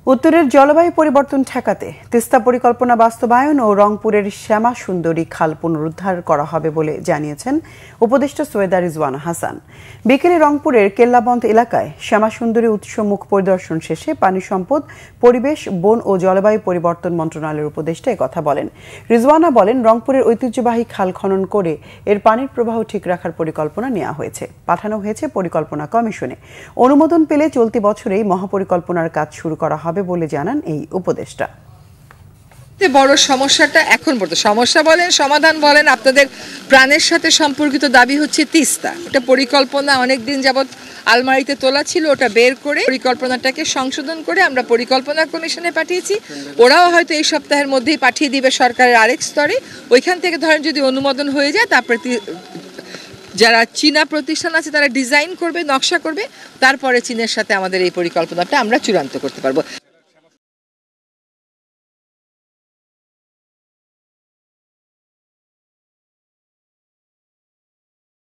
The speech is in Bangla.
উত্তরের জলবায়ু পরিবর্তন ঠেকাতে তিস্তা পরিকল্পনা বাস্তবায়ন ও রংপুরের শ্যামা সুন্দরী খাল পুনরুদ্ধার করা হবে বলে জানিয়েছেন উপদেষ্টা সৈয়দা রিজওয়ানা হাসান। বিকেলে রংপুরের কেল্লাবন্দ এলাকায় শ্যামা সুন্দরী উৎসমুখ পরিদর্শন শেষে পানি সম্পদ, পরিবেশ, বন ও জলবায়ু পরিবর্তন মন্ত্রণালয়ের উপদেষ্টা একথা বলেন। রিজওয়ানা বলেন, রংপুরের ঐতিহ্যবাহী খাল খনন করে এর পানির প্রবাহ ঠিক রাখার পরিকল্পনা নেওয়া হয়েছে, পাঠানো হয়েছে পরিকল্পনা কমিশনে। অনুমোদন পেলে চলতি বছরেই মহাপরিকল্পনার কাজ শুরু করা হবে বলে জানান এই উপদেষ্টা। বড় সমস্যাটা এখন পর্যন্ত সমস্যা বলেন, সমাধান বলেন, আপনাদের প্রাণের সাথে সম্পর্কিত দাবি হচ্ছে তিস্তা। ওটা পরিকল্পনা অনেকদিন যাবৎ আলমারিতে তোলা ছিল, ওটা বের করে পরিকল্পনাটাকে সংশোধন করে আমরা পরিকল্পনা কমিশনে পাঠিয়েছি। ওরাও হয়তো এই সপ্তাহের মধ্যেই পাঠিয়ে দিবে সরকারের আরেক স্তরে। ওইখান থেকে ধরেন যদি অনুমোদন হয়ে যায়, তারপরে যারা চীনা প্রতিষ্ঠান আছে তারা ডিজাইন করবে, নকশা করবে, তারপরে চীনের সাথে আমাদের এই পরিকল্পনাটা আমরা চূড়ান্ত করতে পারবো।